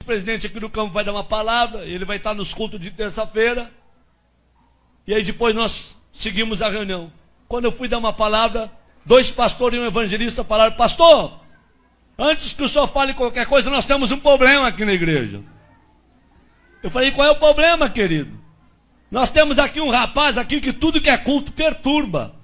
O presidente aqui do campo vai dar uma palavra, ele vai estar nos cultos de terça-feira, e aí depois nós seguimos a reunião. Quando eu fui dar uma palavra, 2 pastores e um evangelista falaram: pastor, antes que o senhor fale qualquer coisa, nós temos um problema aqui na igreja. Eu falei: qual é o problema, querido? Nós temos aqui um rapaz aqui que tudo que é culto perturba.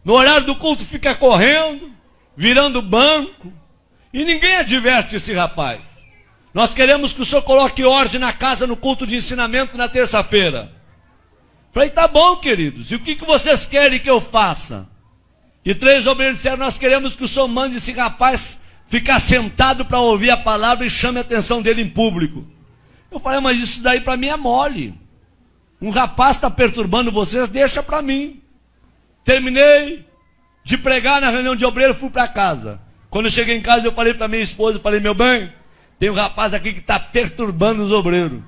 No horário do culto fica correndo, virando banco, e ninguém adverte esse rapaz. Nós queremos que o senhor coloque ordem na casa, no culto de ensinamento na terça-feira. Falei: tá bom, queridos, e o que vocês querem que eu faça? E 3 obreiros disseram: nós queremos que o senhor mande esse rapaz ficar sentado para ouvir a palavra e chame a atenção dele em público. Eu falei: mas isso daí para mim é mole. Um rapaz está perturbando vocês, deixa para mim. Terminei de pregar na reunião de obreiro, fui para casa. Quando eu cheguei em casa, eu falei para minha esposa, eu falei: meu bem, tem um rapaz aqui que está perturbando os obreiros.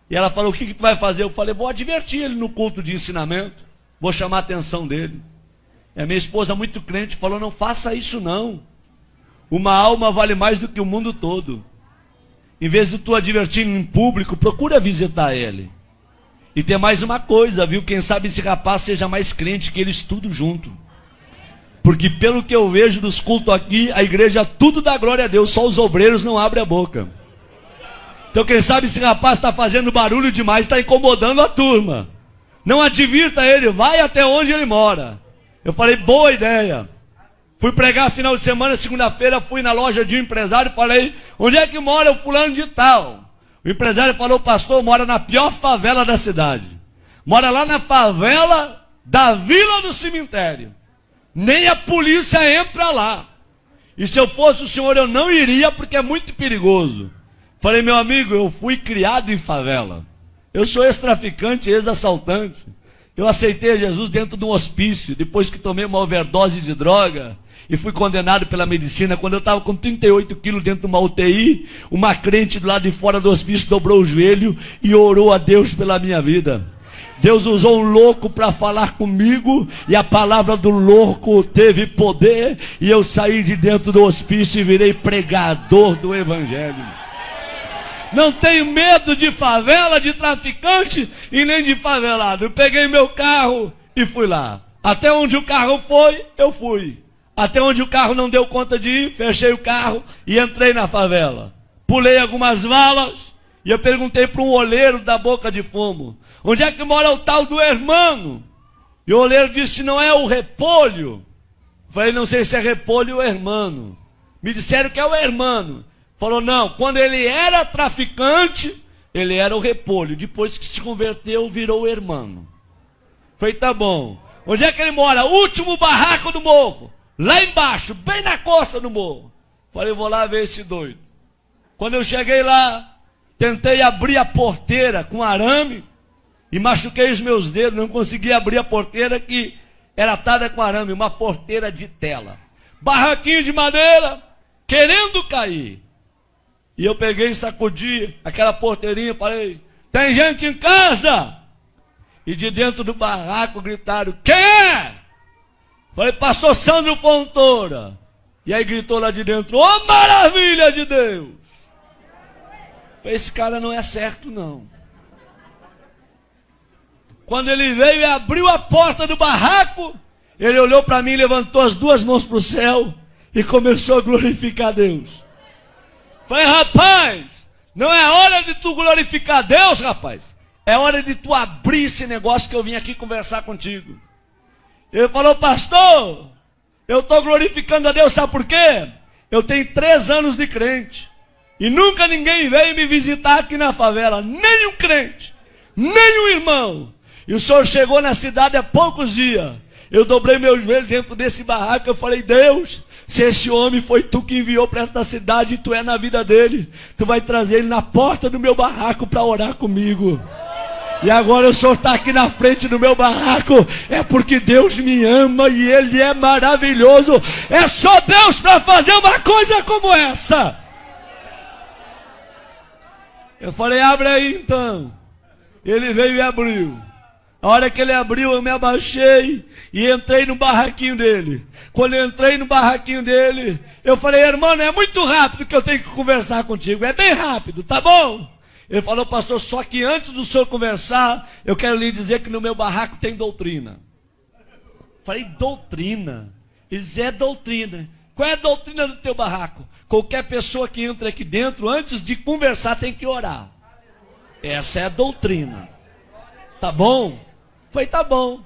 E ela falou: o que tu vai fazer? Eu falei: vou advertir ele no culto de ensinamento, vou chamar a atenção dele. E a minha esposa, muito crente, falou: não faça isso não. Uma alma vale mais do que o mundo todo. Em vez de tu advertir em público, procura visitar ele. E tem mais uma coisa, viu? Quem sabe esse rapaz seja mais crente que eles tudo junto. Porque pelo que eu vejo dos cultos aqui, a igreja tudo dá glória a Deus, só os obreiros não abrem a boca. Então quem sabe esse rapaz está fazendo barulho demais, está incomodando a turma. Não advirta ele, vai até onde ele mora. Eu falei: boa ideia. Fui pregar final de semana, segunda-feira, fui na loja de um empresário e falei: onde é que mora o fulano de tal? O empresário falou: pastor, mora na pior favela da cidade. Mora lá na favela da Vila do Cemitério. Nem a polícia entra lá. E se eu fosse o senhor, eu não iria, porque é muito perigoso. Falei: meu amigo, eu fui criado em favela. Eu sou ex-traficante, ex-assaltante. Eu aceitei Jesus dentro de um hospício, depois que tomei uma overdose de droga e fui condenado pela medicina. Quando eu estava com 38 quilos dentro de uma UTI, uma crente do lado de fora do hospício dobrou o joelho e orou a Deus pela minha vida. Deus usou um louco para falar comigo, e a palavra do louco teve poder, e eu saí de dentro do hospício e virei pregador do evangelho. Não tenho medo de favela, de traficante e nem de favelado. Eu peguei meu carro e fui lá. Até onde o carro foi, eu fui. Até onde o carro não deu conta de ir, fechei o carro e entrei na favela. Pulei algumas valas e eu perguntei para um oleiro da Boca de Fumo: onde é que mora o tal do hermano? E o oleiro disse: não é o Repolho? Falei: não sei se é Repolho ou hermano. Me disseram que é o hermano. Falou: não, quando ele era traficante, ele era o Repolho. Depois que se converteu, virou o hermano. Falei: tá bom. Onde é que ele mora? Último barraco do morro. Lá embaixo, bem na costa do morro. Falei: vou lá ver esse doido. Quando eu cheguei lá, tentei abrir a porteira com arame e machuquei os meus dedos. Não consegui abrir a porteira, que era atada com arame, uma porteira de tela. Barraquinho de madeira, querendo cair. E eu peguei e sacudi aquela porteirinha e falei: tem gente em casa? E de dentro do barraco gritaram: quem é? Falei: pastor Sandro Fontoura. E aí gritou lá de dentro: ô maravilha de Deus! Falei: esse cara não é certo não. Quando ele veio e abriu a porta do barraco, ele olhou para mim, levantou as 2 mãos para o céu e começou a glorificar a Deus. Falei: rapaz, não é hora de tu glorificar Deus, rapaz. É hora de tu abrir esse negócio que eu vim aqui conversar contigo. Ele falou: pastor, eu estou glorificando a Deus, sabe por quê? Eu tenho 3 anos de crente e nunca ninguém veio me visitar aqui na favela. Nem um crente, nem um irmão. E o senhor chegou na cidade há poucos dias. Eu dobrei meu joelho dentro desse barraco. Eu falei: Deus, se esse homem foi tu que enviou para esta cidade e tu é na vida dele, tu vai trazer ele na porta do meu barraco para orar comigo. E agora o senhor está aqui na frente do meu barraco, é porque Deus me ama e Ele é maravilhoso. É só Deus para fazer uma coisa como essa. Eu falei: abre aí então. Ele veio e abriu. A hora que ele abriu, eu me abaixei e entrei no barraquinho dele. Quando eu entrei no barraquinho dele, eu falei: irmão, é muito rápido que eu tenho que conversar contigo. É bem rápido, tá bom? Ele falou: pastor, só que antes do senhor conversar, eu quero lhe dizer que no meu barraco tem doutrina. Falei: doutrina? Ele disse: é doutrina. Qual é a doutrina do teu barraco? Qualquer pessoa que entra aqui dentro, antes de conversar, tem que orar. Essa é a doutrina. Tá bom? Falei: tá bom.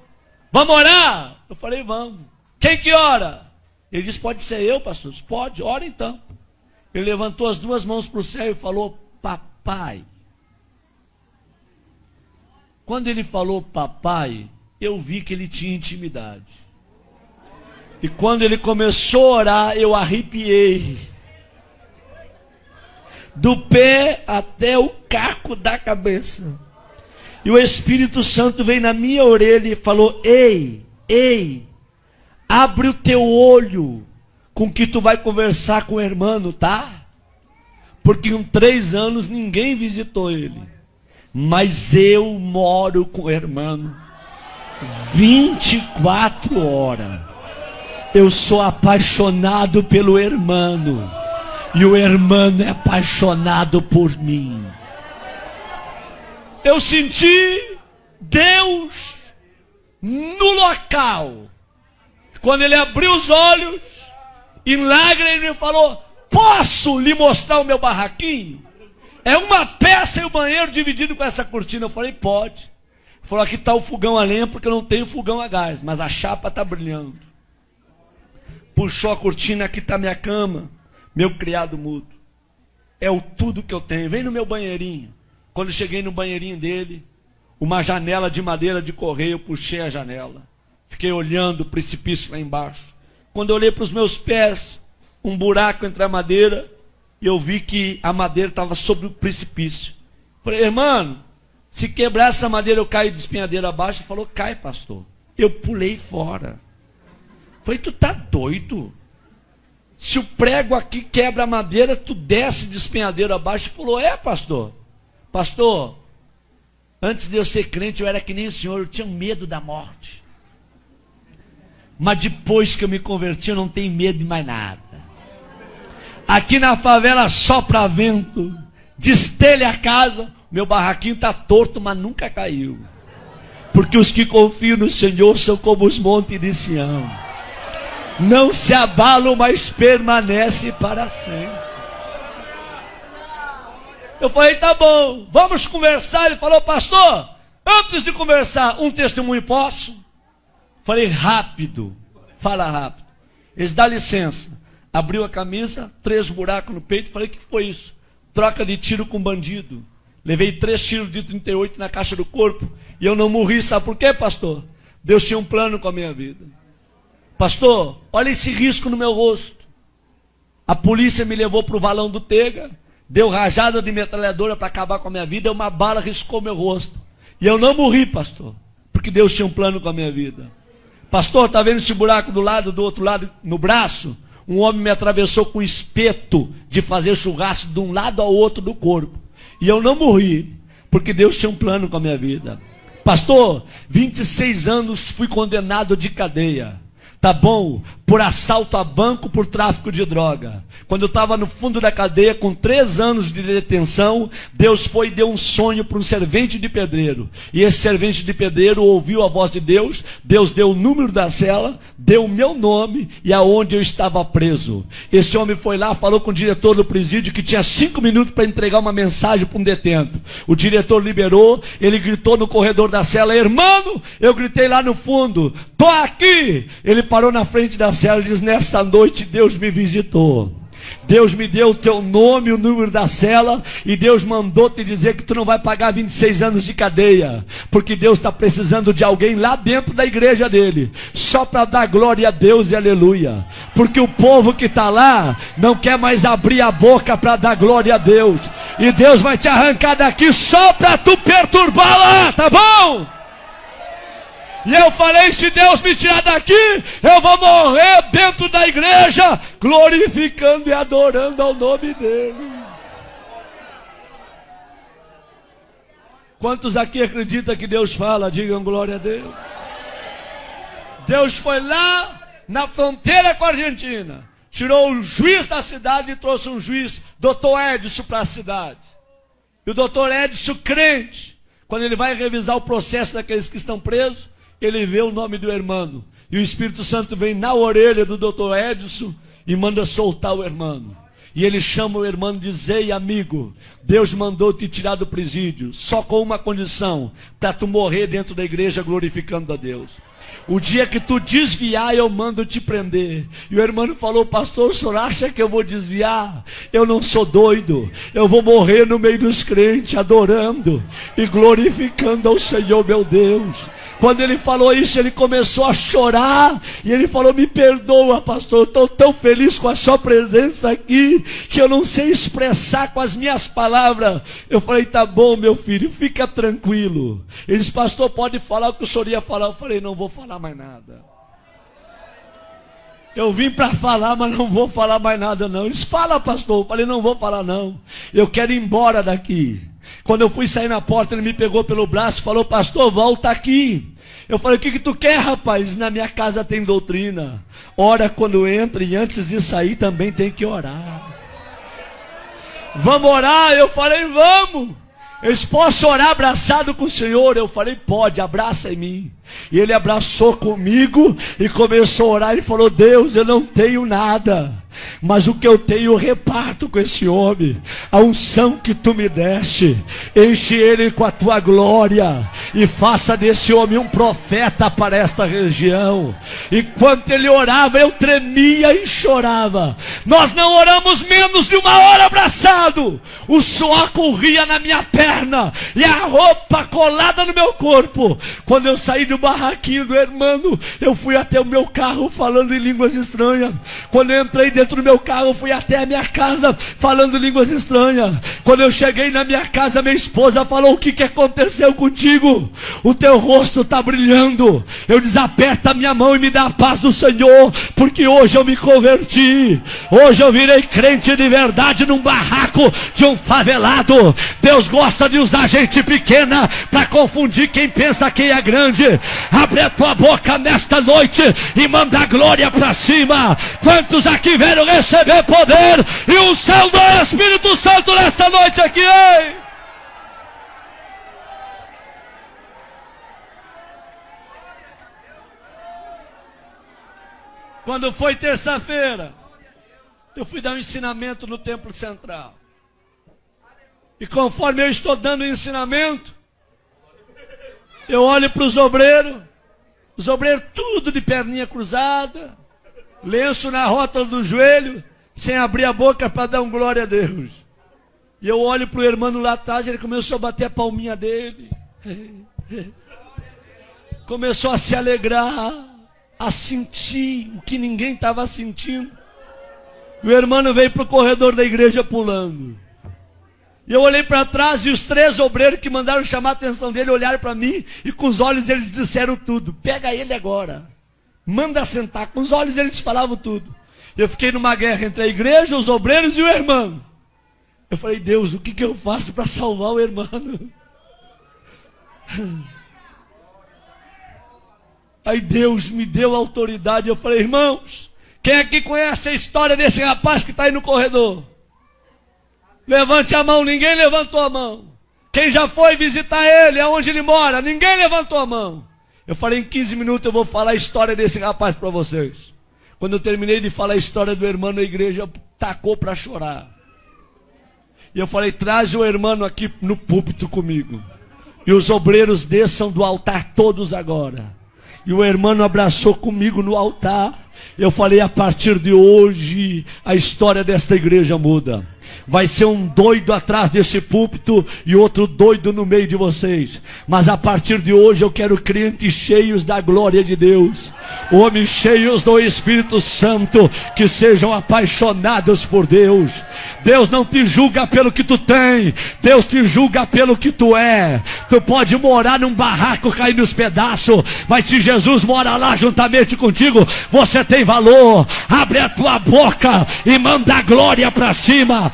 Vamos orar? Eu falei: vamos. Quem que ora? Ele disse: pode ser eu, pastor. Pode, ora então. Ele levantou as duas mãos para o céu e falou: papai. Quando ele falou papai, eu vi que ele tinha intimidade. E quando ele começou a orar, eu arrepiei. Do pé até o caco da cabeça. E o Espírito Santo veio na minha orelha e falou: ei, abre o teu olho com que tu vai conversar com o irmão, tá? Porque em 3 anos ninguém visitou ele. Mas eu moro com o irmão 24 horas. Eu sou apaixonado pelo irmão. E o irmão é apaixonado por mim. Eu senti Deus no local. Quando ele abriu os olhos, em lágrimas, ele me falou: posso lhe mostrar o meu barraquinho? É uma peça e o banheiro dividido com essa cortina. Eu falei: pode. Ele falou: aqui está o fogão a lenha, porque eu não tenho fogão a gás, mas a chapa está brilhando. Puxou a cortina: aqui está minha cama, meu criado mudo. É o tudo que eu tenho. Vem no meu banheirinho. Quando eu cheguei no banheirinho dele, uma janela de madeira de correio, eu puxei a janela. Fiquei olhando o precipício lá embaixo. Quando eu olhei para os meus pés, um buraco entre a madeira, e eu vi que a madeira estava sobre o precipício. Falei: irmão, se quebrar essa madeira eu caio de espinhadeira abaixo. Ele falou: cai, pastor. Eu pulei fora. Falei: tu tá doido? Se o prego aqui quebra a madeira, tu desce de espinhadeira abaixo. Ele falou: é, pastor. Pastor, antes de eu ser crente, eu era que nem o senhor, eu tinha medo da morte. Mas depois que eu me converti, eu não tenho medo de mais nada. Aqui na favela sopra vento, destelha a casa, meu barraquinho está torto, mas nunca caiu. Porque os que confiam no Senhor são como os montes de Sião. Não se abalam, mas permanecem para sempre. Eu falei: tá bom, vamos conversar. Ele falou: pastor, antes de conversar, um testemunho posso? Falei: rápido, fala rápido. Eles: dá licença. Abriu a camisa, 3 buracos no peito. Falei: o que foi isso? Troca de tiro com bandido. Levei 3 tiros de 38 na caixa do corpo. E eu não morri, sabe por quê, pastor? Deus tinha um plano com a minha vida. Pastor, olha esse risco no meu rosto. A polícia me levou para o valão do Tega. Deu rajada de metralhadora para acabar com a minha vida. Uma bala riscou meu rosto. E eu não morri, pastor. Porque Deus tinha um plano com a minha vida. Pastor, está vendo esse buraco do outro lado, no braço? Um homem me atravessou com espeto de fazer churrasco de um lado ao outro do corpo. E eu não morri, porque Deus tinha um plano com a minha vida. Pastor, 26 anos fui condenado de cadeia. Tá bom? Por assalto a banco, por tráfico de droga. Quando eu estava no fundo da cadeia, com 3 anos de detenção, Deus foi e deu um sonho para um servente de pedreiro. E esse servente de pedreiro ouviu a voz de Deus. Deus deu o número da cela, deu o meu nome e aonde eu estava preso. Esse homem foi lá, falou com o diretor do presídio que tinha 5 minutos para entregar uma mensagem para um detento. O diretor liberou, ele gritou no corredor da cela: irmão, eu gritei lá no fundo: tô aqui. Ele parou na frente da cela e diz: nessa noite Deus me visitou. Deus me deu o teu nome, o número da cela, e Deus mandou te dizer que tu não vai pagar 26 anos de cadeia, porque Deus está precisando de alguém lá dentro da igreja dele, só para dar glória a Deus e aleluia, porque o povo que está lá não quer mais abrir a boca para dar glória a Deus, e Deus vai te arrancar daqui só para tu perturbar lá, tá bom? E eu falei: se Deus me tirar daqui, eu vou morrer dentro da igreja, glorificando e adorando ao nome dele. Quantos aqui acreditam que Deus fala? Digam glória a Deus. Deus foi lá na fronteira com a Argentina, tirou o juiz da cidade e trouxe um juiz, doutor Edson, para a cidade. E o doutor Edson, crente, quando ele vai revisar o processo daqueles que estão presos, ele vê o nome do irmão. E o Espírito Santo vem na orelha do doutor Edson e manda soltar o irmão. E ele chama o irmão e diz: ei, amigo, Deus mandou te tirar do presídio, só com uma condição, para tu morrer dentro da igreja glorificando a Deus. O dia que tu desviar, eu mando te prender. E o irmão falou: pastor, o senhor acha que eu vou desviar? Eu não sou doido. Eu vou morrer no meio dos crentes, adorando e glorificando ao Senhor meu Deus. Quando ele falou isso, ele começou a chorar. E ele falou: me perdoa, pastor, eu estou tão feliz com a sua presença aqui, que eu não sei expressar com as minhas palavras. Eu falei: tá bom, meu filho, fica tranquilo. Ele disse: pastor, pode falar o que o senhor ia falar. Eu falei: não vou falar mais nada. Eu vim para falar, mas não vou falar mais nada não. Eles: fala, pastor. Eu falei: não vou falar não. Eu quero ir embora daqui. Quando eu fui sair na porta, ele me pegou pelo braço e falou: pastor, volta aqui. Eu falei: o que tu quer, rapaz? Na minha casa tem doutrina. Ora quando entra e antes de sair também tem que orar. Vamos orar? Eu falei: vamos. Eles: posso orar abraçado com o Senhor? Eu falei: pode, abraça em mim. E ele abraçou comigo e começou a orar. Ele falou: Deus, eu não tenho nada, mas o que eu tenho eu reparto com esse homem. A unção que tu me deste, enche ele com a tua glória e faça desse homem um profeta para esta região. Enquanto ele orava, eu tremia e chorava. Nós não oramos menos de uma hora abraçado. O suor corria na minha perna e a roupa colada no meu corpo. Quando eu saí do barraquinho do irmão, eu fui até o meu carro falando em línguas estranhas. Quando eu entrei dentro do meu carro, eu fui até a minha casa falando línguas estranhas. Quando eu cheguei na minha casa, minha esposa falou: o que aconteceu contigo? O teu rosto está brilhando. Eu disse: aperta a minha mão e me dá a paz do Senhor, porque hoje eu me converti. Hoje eu virei crente de verdade num barraco de um favelado. Deus gosta de usar gente pequena para confundir quem pensa que é grande. Abre a tua boca nesta noite e manda a glória para cima. Quantos aqui vieram receber poder e unção do Espírito Santo nesta noite aqui, hein? Quando foi terça-feira, eu fui dar um ensinamento no Templo Central. E conforme eu estou dando o ensinamento, eu olho para os obreiros tudo de perninha cruzada, lenço na rótula do joelho, sem abrir a boca para dar um glória a Deus. E eu olho para o irmão lá atrás, ele começou a bater a palminha dele. Começou a se alegrar, a sentir o que ninguém estava sentindo. O irmão veio para o corredor da igreja pulando. E eu olhei para trás e os 3 obreiros que mandaram chamar a atenção dele olharam para mim e com os olhos eles disseram tudo. Pega ele agora, manda sentar. Com os olhos eles falavam tudo. Eu fiquei numa guerra entre a igreja, os obreiros e o irmão. Eu falei: Deus, o que eu faço para salvar o irmão? Aí Deus me deu autoridade. Eu falei: irmãos, quem aqui conhece a história desse rapaz que está aí no corredor? Levante a mão. Ninguém levantou a mão. Quem já foi visitar ele, aonde ele mora? Ninguém levantou a mão. Eu falei: em 15 minutos eu vou falar a história desse rapaz para vocês. Quando eu terminei de falar a história do irmão, a igreja tacou para chorar. E eu falei: traz o irmão aqui no púlpito comigo. E os obreiros desçam do altar todos agora. E o irmão abraçou comigo no altar. Eu falei: a partir de hoje a história desta igreja muda. Vai ser um doido atrás desse púlpito e outro doido no meio de vocês. Mas a partir de hoje eu quero crentes cheios da glória de Deus, homens cheios do Espírito Santo, que sejam apaixonados por Deus. Deus não te julga pelo que tu tem, Deus te julga pelo que tu é. Tu pode morar num barraco, cair nos pedaços, mas se Jesus mora lá juntamente contigo, você tem valor. Abre a tua boca e manda a glória para cima.